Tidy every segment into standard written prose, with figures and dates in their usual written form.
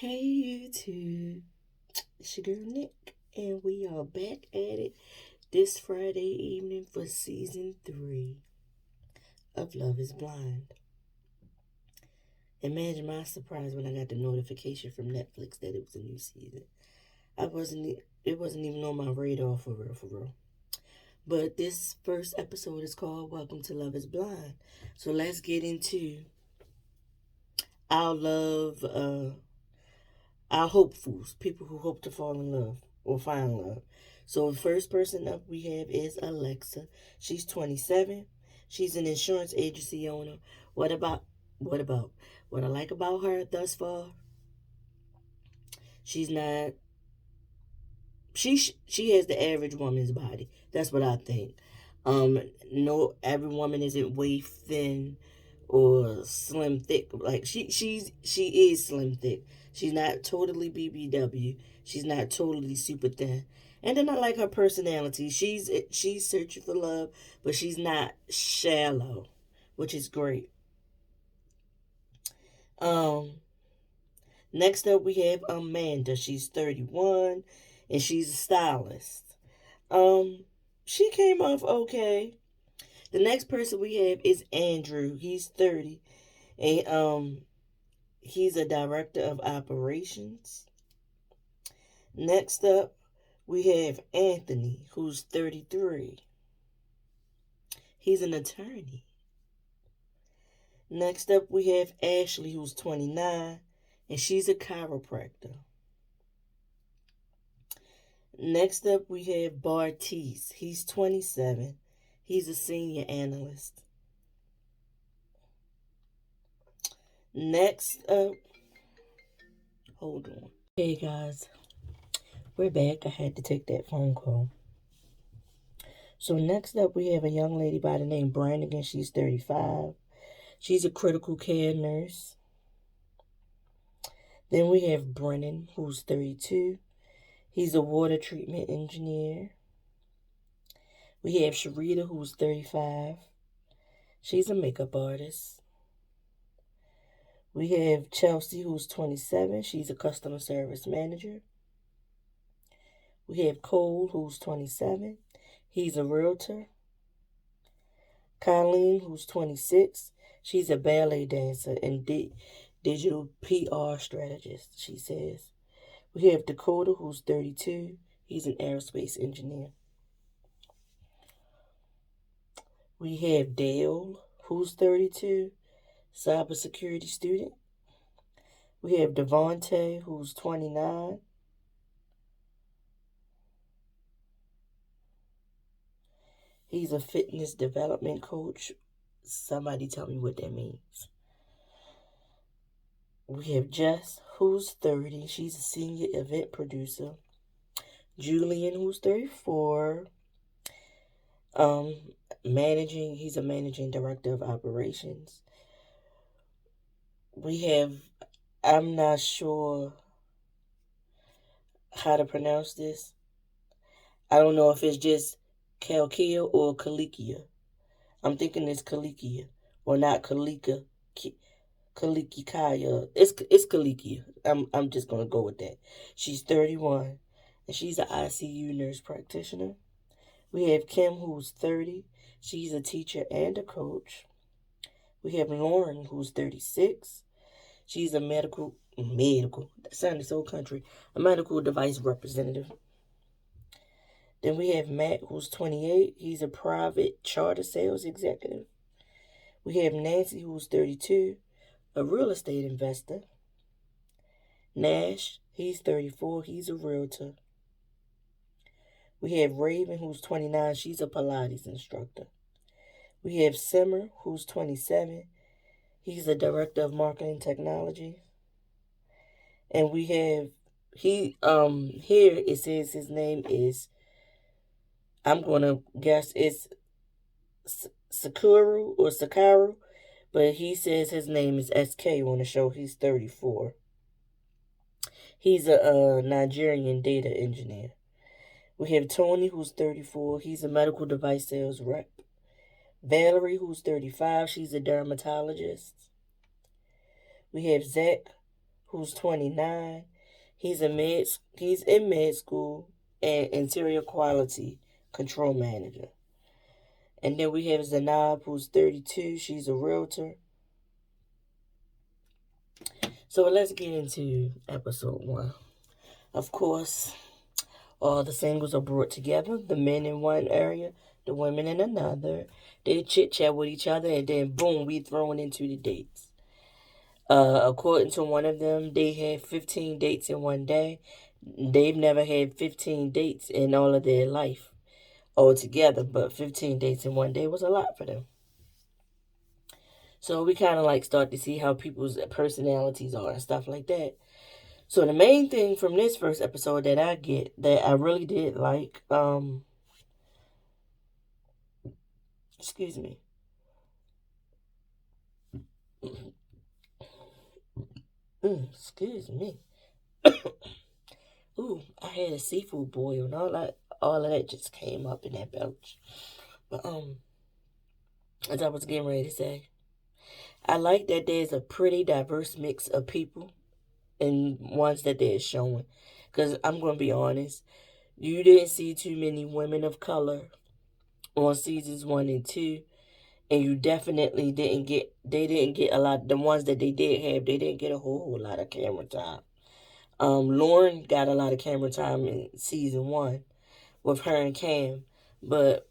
Hey YouTube, it's your girl Nick, and we are back at it this Friday evening for season 3 of Love is Blind. Imagine my surprise when I got the notification from Netflix that it was a new season. It wasn't even on my radar for real, for real. But this first episode is called Welcome to Love is Blind. So let's get into our love, our hopefuls, people who hope to fall in love or find love. So the first person up we have is Alexa. She's 27. She's an insurance agency owner. What about what about what I like about her thus far? She's not she has the average woman's body. That's what I think. No, every woman isn't way thin or slim thick. Like she is slim thick. She's not totally BBW. She's not totally super thin. And then I like her personality. She's searching for love, but she's not shallow, which is great. Um, Next up we have Amanda. She's 31 and she's a stylist. Um, she came off okay. The next person we have is Andrew. He's 30 and he's a director of operations. Next up we have Anthony, who's 33. He's an attorney. Next up we have Ashley, who's 29 and she's a chiropractor. Next up we have Bartiz. He's 27. He's a senior analyst. Next up, hold on. Hey guys, we're back. I had to take that phone call. So next up we have a young lady by the name Brandon. She's 35. She's a critical care nurse. Then we have Brennan, who's 32. He's a water treatment engineer. We have Sharita, who's 35. She's a makeup artist. We have Chelsea, who's 27. She's a customer service manager. We have Cole, who's 27. He's a realtor. Colleen, who's 26. She's a ballet dancer and digital PR strategist, she says. We have Dakota, who's 32. He's an aerospace engineer. We have Dale, who's 32, cybersecurity student. We have Devontae, who's 29. He's a fitness development coach. Somebody tell me what that means. We have Jess, who's 30. She's a senior event producer. Julian, who's 34. He's a managing director of operations. We have, I'm not sure how to pronounce this. I don't know if it's just Kalkia or Kalikia. I'm thinking it's Kalikia or not Kalika. Kalikikaya. It's Kalikia. I'm just gonna go with that. She's 31 and she's an ICU nurse practitioner. We have Kim, who's 30. She's a teacher and a coach. We have Lauren, who's 36. She's a that sounded so country, a medical device representative. Then we have Matt, who's 28. He's a private charter sales executive. We have Nancy, who's 32, a real estate investor. Nash, he's 34. He's a realtor. We have Raven, who's 29. She's a Pilates instructor. We have Simmer, who's 27. He's the director of marketing technology. And we have here it says his name is, I'm gonna guess it's Sakaru, but he says his name is SK on the show. He's 34. He's a Nigerian data engineer. We have Tony, who's 34. He's a medical device sales rep. Valerie, who's 35. She's a dermatologist. We have Zach, who's 29. He's in med school and interior quality control manager. And then we have Zanab, who's 32. She's a realtor. So let's get into episode 1. Of course, all the singles are brought together, the men in one area, the women in another. They chit-chat with each other, and then boom, we thrown into the dates. According to one of them, they had 15 dates in one day. They've never had 15 dates in all of their life altogether, but 15 dates in one day was a lot for them. So we kind of like start to see how people's personalities are and stuff like that. So the main thing from this first episode that I get that I really did like, excuse me. Excuse me. Ooh, I had a seafood boil and all of that just came up in that belch. But as I was getting ready to say, I like that there's a pretty diverse mix of people and ones that they're showing. Because I'm going to be honest, you didn't see too many women of color on seasons 1 and 2. And you definitely they didn't get a lot, the ones that they did have, they didn't get a whole lot of camera time. Lauren got a lot of camera time in season 1 with her and Cam, but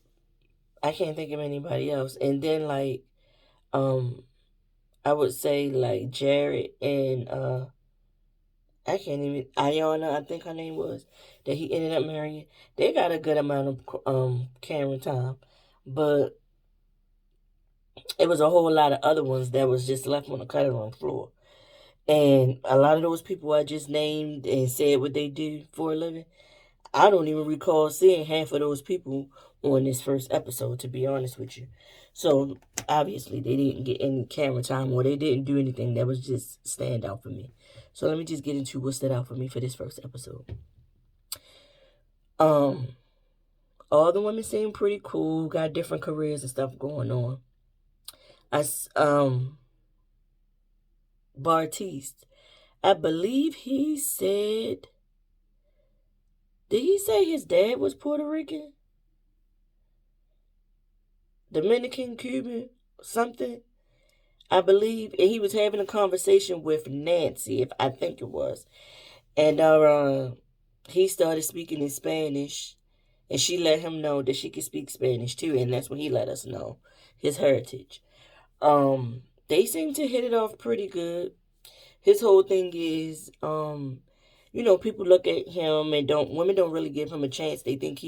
I can't think of anybody else. And then I would say like Jared and I can't even Ayana, I think her name was, that he ended up marrying. They got a good amount of camera time, but it was a whole lot of other ones that was just left on the cutting room floor. And a lot of those people I just named and said what they do for a living, I don't even recall seeing half of those people on this first episode, to be honest with you. So obviously they didn't get any camera time or they didn't do anything that was just stand out for me. So let me just get into what stood out for me for this first episode. All the women seem pretty cool, got different careers and stuff going on. Bartiste, I believe he said, did he say his dad was Puerto Rican? Dominican, Cuban, something? I believe, and he was having a conversation with Nancy, if I think it was. And he started speaking in Spanish, and she let him know that she could speak Spanish too, and that's when he let us know his heritage. They seem to hit it off pretty good. His whole thing is, people look at him and women don't really give him a chance. They think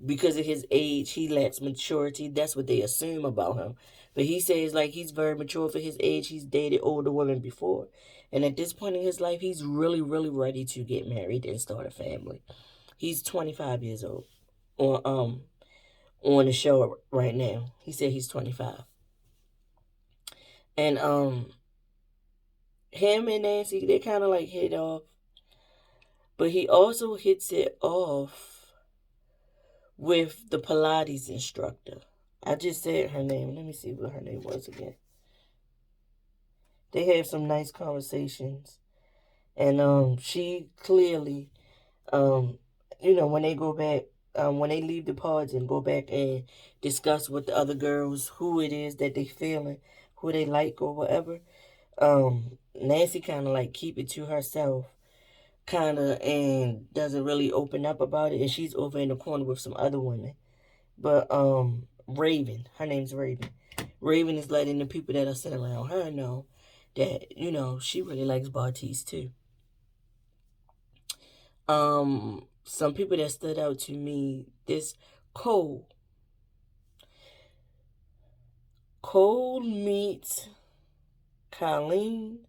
because of his age, he lacks maturity. That's what they assume about him. But he says like he's very mature for his age. He's dated older women before. And at this point in his life, he's really, really ready to get married and start a family. He's 25 years old on the show right now. He said he's 25. And him and Nancy, they kind of like hit off. But he also hits it off with the Pilates instructor. I just said her name. Let me see what her name was again. They have some nice conversations. And she clearly, when they go back, when they leave the pods and go back and discuss with the other girls who it is that they feeling, who they like or whatever, Nancy kind of like keep it to herself, kind of, and doesn't really open up about it. And she's over in the corner with some other women. But Raven, her name's Raven. Raven is letting the people that are sitting around her know that, she really likes Bartiste too. Some people that stood out to me, this Cole. Cole meets Colleen,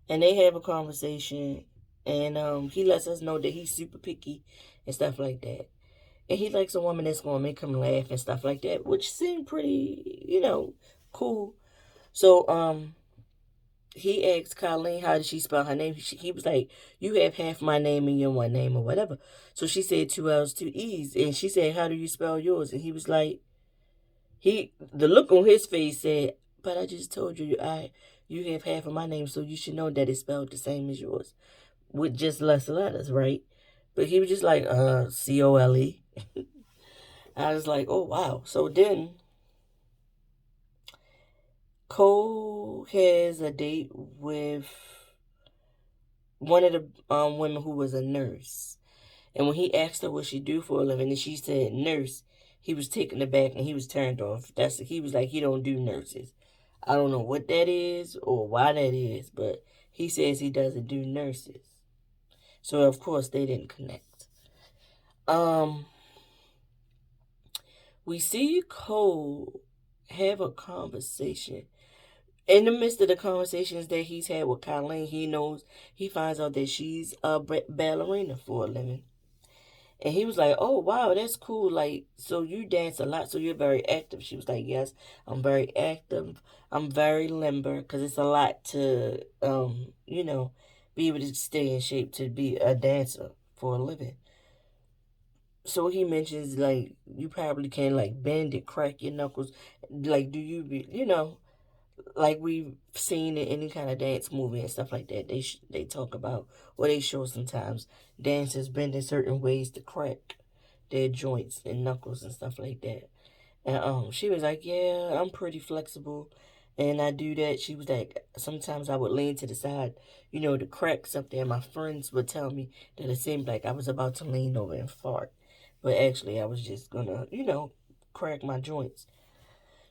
and they have a conversation, and he lets us know that he's super picky and stuff like that. And he likes a woman that's going to make him laugh and stuff like that, which seemed pretty, cool. So, he asked Colleen, how did she spell her name? He was like, you have half my name in your one name or whatever. So she said 2 L's, 2 E's. And she said, how do you spell yours? And he was like, the look on his face said, but I just told you, You have half of my name, so you should know that it's spelled the same as yours, with just less letters, right? But he was just like, Cole. I was like, oh, wow. So then Cole has a date with one of the women who was a nurse. And when he asked her what she do for a living and she said nurse, he was taken aback and he was turned off. He was like, he don't do nurses. I don't know what that is or why that is, but he says he doesn't do nurses. So of course they didn't connect. We see Cole have a conversation. In the midst of the conversations that he's had with Colleen, he finds out that she's a ballerina for a living. And he was like, oh, wow, that's cool. Like, so you dance a lot, so you're very active. She was like, yes, I'm very active. I'm very limber, because it's a lot to, be able to stay in shape to be a dancer for a living. So he mentions, like, you probably can, like, bend it, crack your knuckles. Like, do you, like we've seen in any kind of dance movie and stuff like that, they talk about, or they show sometimes, dancers bend in certain ways to crack their joints and knuckles and stuff like that. And she was like, yeah, I'm pretty flexible, and I do that. She was like, sometimes I would lean to the side, to crack something, and my friends would tell me that it seemed like I was about to lean over and fart, but actually I was just gonna, crack my joints.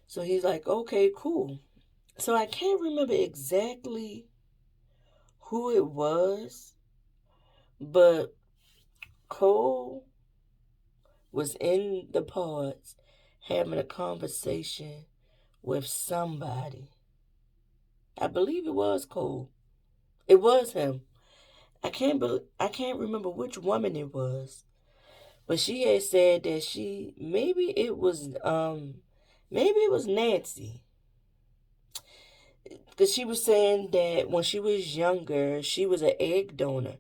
So he's like, okay, cool. So I can't remember exactly who it was, but Cole was in the pods having a conversation with somebody. I believe it was Cole. It was him. I can't remember which woman it was, but she had said that maybe it was Nancy. Because she was saying that when she was younger, she was an egg donor.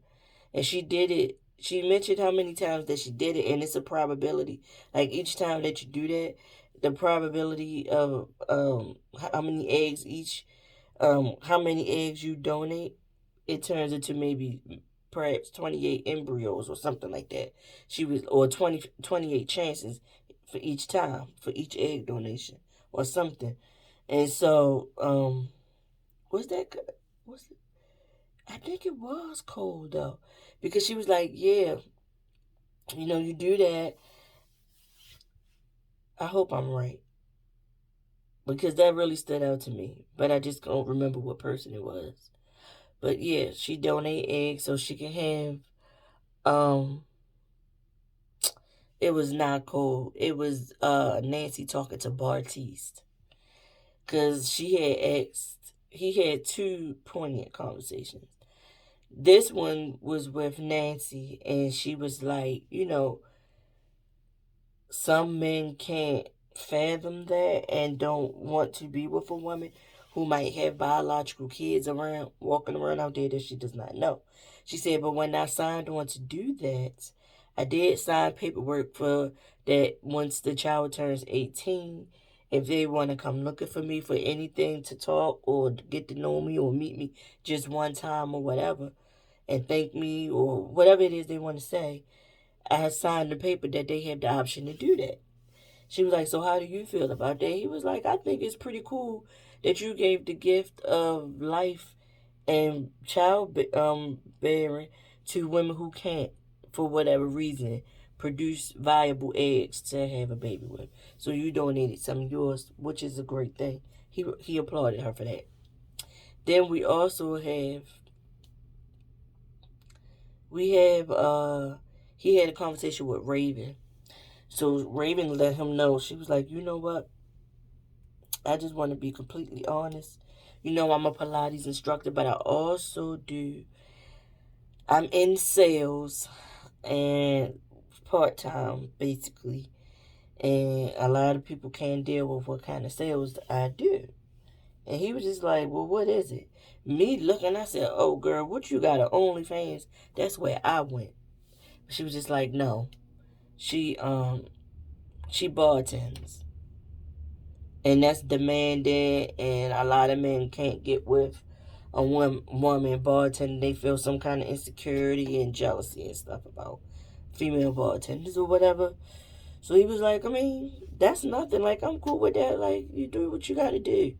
And she did it. She mentioned how many times that she did it, and it's a probability. Like each time that you do that, the probability of how many eggs how many eggs you donate, it turns into maybe perhaps 28 embryos or something like that. Or 28 chances for each time, for each egg donation or something. And so, was that good? Was it? I think it was cold though, because she was like, "Yeah, you do that." I hope I'm right, because that really stood out to me, but I just don't remember what person it was. But yeah, she donate eggs so she can have. Um, it was not cold. It was Nancy talking to Bartiste, because she had asked. He had two poignant conversations. This one was with Nancy, and she was like, some men can't fathom that and don't want to be with a woman who might have biological kids around, walking around out there that she does not know. She said, but when I signed on to do that, I did sign paperwork for that once the child turns 18, if they want to come looking for me for anything to talk or to get to know me or meet me just one time or whatever, and thank me or whatever it is they want to say, I had signed the paper that they have the option to do that. She was like, so how do you feel about that? He was like, I think it's pretty cool that you gave the gift of life and child bearing to women who can't, for whatever reason, produce viable eggs to have a baby with. So you donated some of yours, which is a great thing. He applauded her for that. Then we have he had a conversation with Raven. So Raven let him know. She was like, you know what? I just want to be completely honest. I'm a Pilates instructor, but I also I'm in sales and part time, basically. And a lot of people can't deal with what kind of sales I do. And he was just like, well, what is it? Me looking, I said, oh, girl, what you got, a OnlyFans? That's where I went. She was just like, no. She bartends. and that's demanding, and a lot of men can't get with a woman bartender. They feel some kind of insecurity and jealousy and stuff about female bartenders or whatever. So he was like, I mean, that's nothing. Like, I'm cool with that. Like, you do what you gotta do.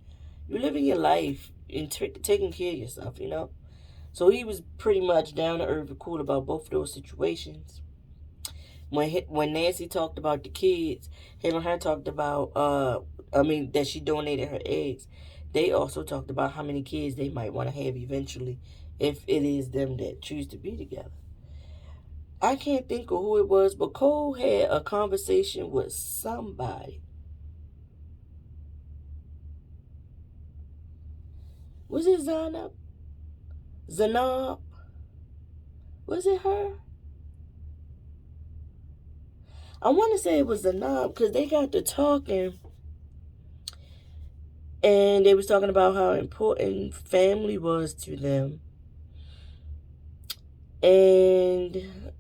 You living your life and taking care of yourself, you know? So he was pretty much down to earth and cool about both of those situations. When Nancy talked about the kids, him and her talked about, that she donated her eggs. They also talked about how many kids they might want to have eventually if it is them that choose to be together. I can't think of who it was, but Cole had a conversation with somebody. Was it Zanab? Zanab? Was it her? I want to say it was Zanab because they got to talking and they was talking about how important family was to them. And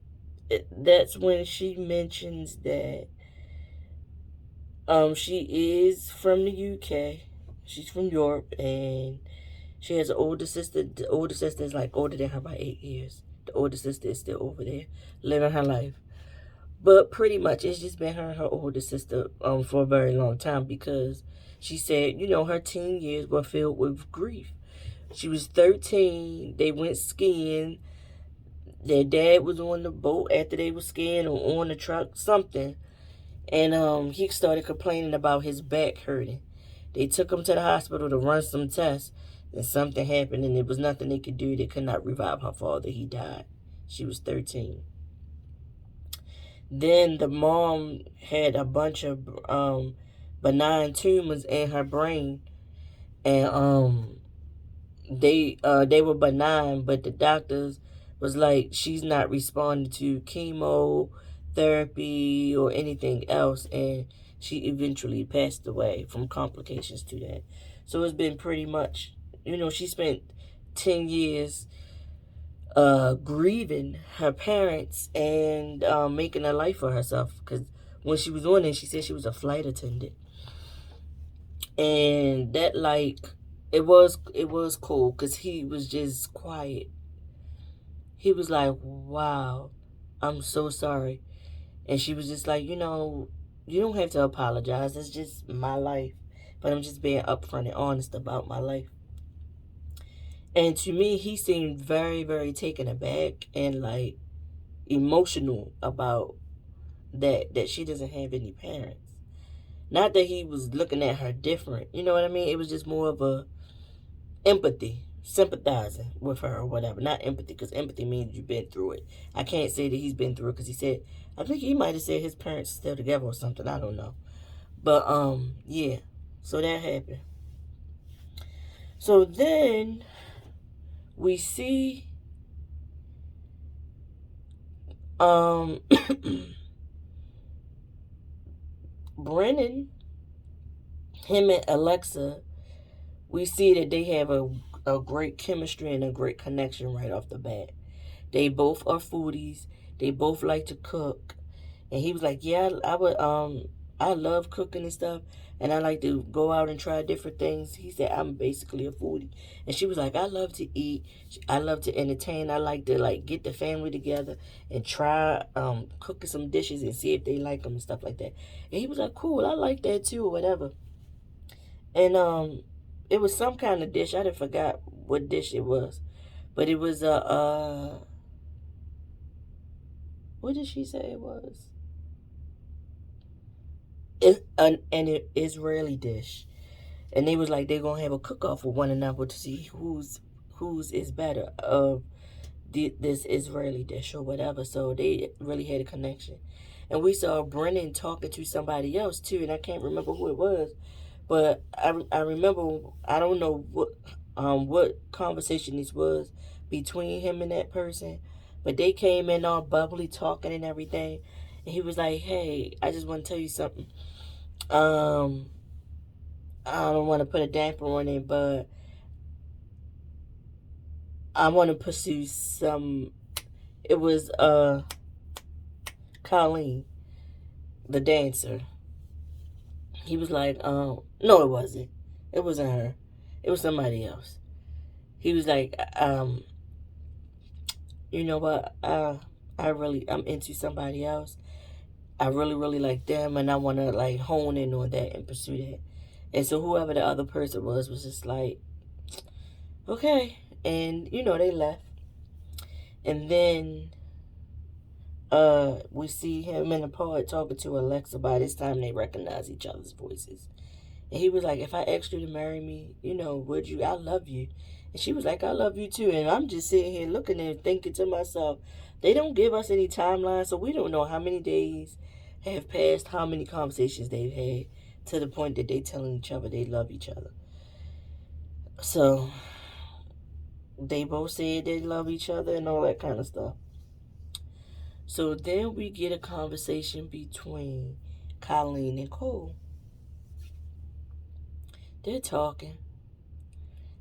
that's when she mentions that she is from the UK. She's from Europe, and she has an older sister. The older sister is like older than her by 8 years. The older sister is still over there, living her life. But pretty much it's just been her and her older sister for a very long time, because she said, her teen years were filled with grief. She was 13. They went skiing. Their dad was on the boat after they were skiing, or on the truck, something. And he started complaining about his back hurting. They took him to the hospital to run some tests, and something happened, and there was nothing they could do. They could not revive her father. He died. She was 13. Then the mom had a bunch of benign tumors in her brain, and they were benign, but the doctors was like, she's not responding to chemo therapy or anything else, and she eventually passed away from complications to that. So it's been pretty much, she spent 10 years grieving her parents and making a life for herself, because when she was on it, she said she was a flight attendant, and that, like, it was cool because he was just quiet. He was like, wow, I'm so sorry. And she was just like, you don't have to apologize. It's just my life. But I'm just being upfront and honest about my life. And to me, he seemed very, very taken aback and, like, emotional about that she doesn't have any parents. Not that he was looking at her different. You know what I mean? It was just more of a empathy, sympathizing with her or whatever. Not empathy, because empathy means you've been through it. I can't say that he's been through it, because he said, I think he might have said his parents are still together or something. I don't know. But yeah. So that happened. So then we see Brennan, him and Alexa, we see that they have a great chemistry and a great connection right off the bat. They both are foodies. They both like to cook. And he was like, yeah, I love cooking and stuff. And I like to go out and try different things. He said, I'm basically a foodie. And she was like, I love to eat. I love to entertain. I like to, like, get the family together and try cooking some dishes and see if they like them and stuff like that. And he was like, cool, I like that too, or whatever. And it was some kind of dish. I didn't forgot what dish it was. But it was what did she say it was? An Israeli dish. And they was like, they're gonna have a cook-off with one another to see whose is better of this Israeli dish or whatever. So they really had a connection. And we saw Brennan talking to somebody else too, and I can't remember who it was, but I remember, I don't know what conversation this was between him and that person, but they came in all bubbly talking and everything, and he was like, hey, I just want to tell you something. I don't want to put a damper on it, but I want to pursue some. It was Colleen, the dancer. He was like, no, it wasn't. It wasn't her. It was somebody else. He was like, you know what? I'm into somebody else. I really, really like them, and I want to like hone in on that and pursue that. And so whoever the other person was just like, okay. And they left. And then we see him in the pod talking to Alexa. By this time they recognize each other's voices. And he was like, if I asked you to marry me, would you? I love you. And she was like, I love you too. And I'm just sitting here looking and thinking to myself, they don't give us any timeline, so we don't know how many days have passed, how many conversations they've had to the point that they telling each other they love each other. So they both said they love each other and all that kind of stuff. So then we get a conversation between Colleen and Cole. They're talking.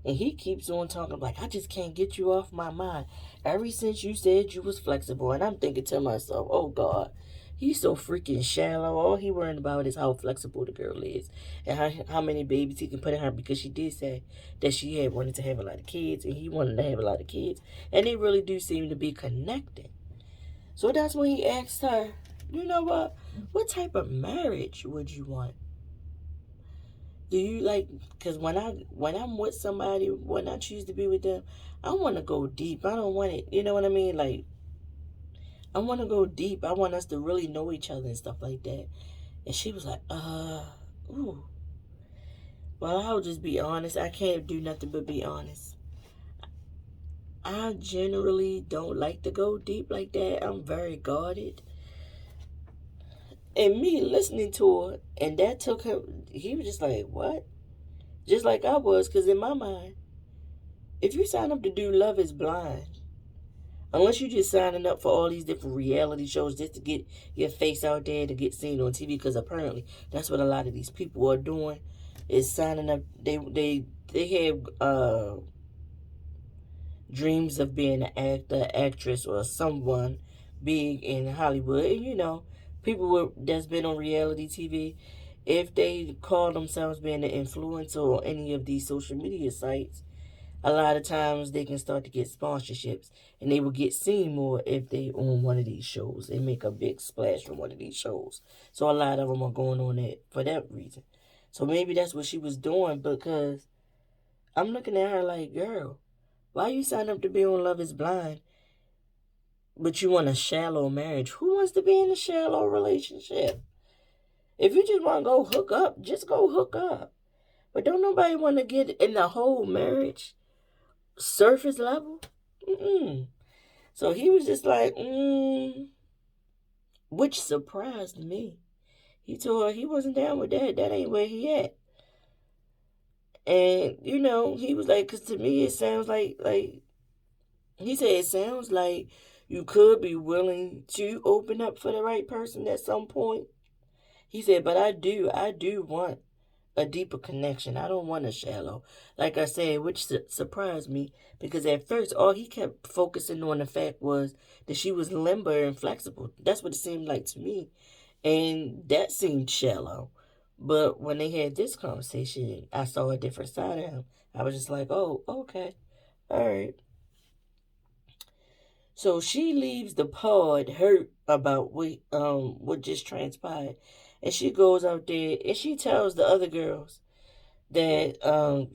And he keeps on talking like, I just can't get you off my mind. Ever since you said you was flexible. And I'm thinking to myself, oh God, he's so freaking shallow. All he worrying about is how flexible the girl is. And how many babies he can put in her. Because she did say that she had wanted to have a lot of kids. And he wanted to have a lot of kids. And they really do seem to be connected. So that's when he asked her, you know what type of marriage would you want? Do you like? Because when I'm with somebody, when I choose to be with them, I want to go deep. I don't want it. You know what I mean? Like, I want to go deep. I want us to really know each other and stuff like that. And she was like, ooh. Well, I'll just be honest. I can't do nothing but be honest. I generally don't like to go deep like that. I'm very guarded. And me listening to her, and that took him. He was just like, what? Just like I was, because in my mind, if you sign up to do Love is Blind, unless you're just signing up for all these different reality shows just to get your face out there to get seen on TV, because apparently that's what a lot of these people are doing, is signing up. They have dreams of being an actor, actress, or someone big in Hollywood. And people that's been on reality TV, if they call themselves being an influencer on any of these social media sites, a lot of times they can start to get sponsorships, and they will get seen more if they on one of these shows and make a big splash from one of these shows. So a lot of them are going on it for that reason. So maybe that's what she was doing, because I'm looking at her like, girl, why you sign up to be on Love is Blind, but you want a shallow marriage? Who wants to be in a shallow relationship? If you just want to go hook up, just go hook up. But don't nobody want to get in the whole marriage surface level. Mm-mm. So he was just like, which surprised me. He told her he wasn't down with that. That ain't where he at. And, he was like, because to me it sounds like, he said it sounds like you could be willing to open up for the right person at some point. He said, but I do want a deeper connection. I don't want a shallow. Like I said, which surprised me, because at first all he kept focusing on the fact was that she was limber and flexible. That's what it seemed like to me. And that seemed shallow. But when they had this conversation, I saw a different side of him. I was just like, oh, okay. All right. So she leaves the pod hurt about what just transpired. And she goes out there and she tells the other girls that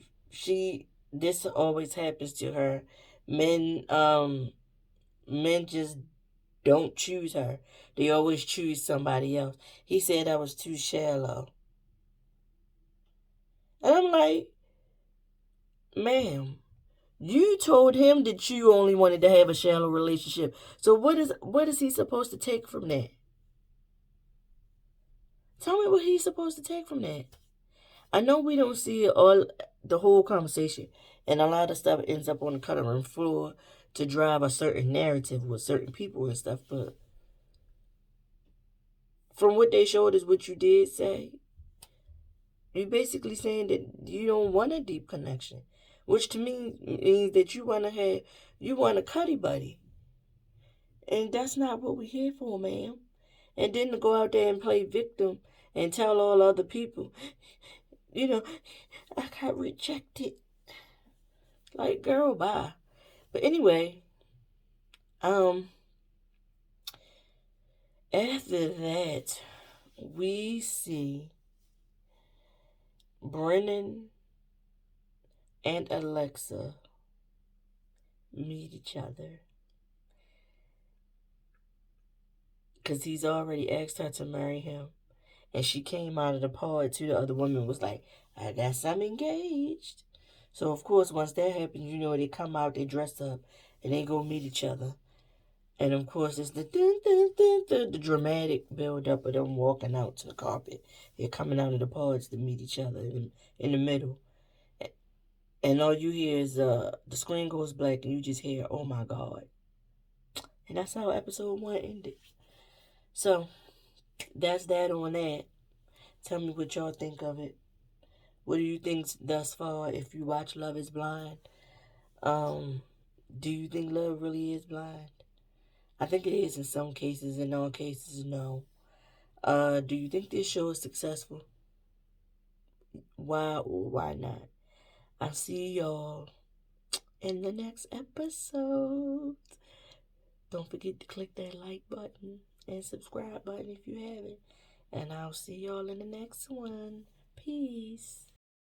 this always happens to her. Men just don't choose her. They always choose somebody else. He said I was too shallow. And I'm like, ma'am, you told him that you only wanted to have a shallow relationship. So what is he supposed to take from that? Tell me what he's supposed to take from that. I know we don't see the whole conversation, and a lot of stuff ends up on the cutting room floor to drive a certain narrative with certain people and stuff, but from what they showed us, what you did say, you're basically saying that you don't want a deep connection, which to me means that you want a cuddy buddy. And that's not what we're here for, ma'am. And then to go out there and play victim and tell all other people, you know, I got rejected. Like, girl, bye. But anyway, um, after that, we see Brennan and Alexa meet each other. Because he's already asked her to marry him. And she came out of the pod to the other woman, was like, I guess I'm engaged. So, of course, once that happens, you know, they come out, they dress up, and they go meet each other. And, of course, it's the dun, dun, dun, dun, the dramatic build-up of them walking out to the carpet. They're coming out of the pods to meet each other in the middle. And all you hear is the screen goes black, and you just hear, oh, my God. And that's how episode 1 ended. So, that's that on that. Tell me what y'all think of it. What do you think thus far if you watch Love is Blind? Do you think love really is blind? I think it is in some cases, in all cases, no. Do you think this show is successful? Why or why not? I'll see y'all in the next episode. Don't forget to click that like button and subscribe button if you haven't. And I'll see y'all in the next one. Peace.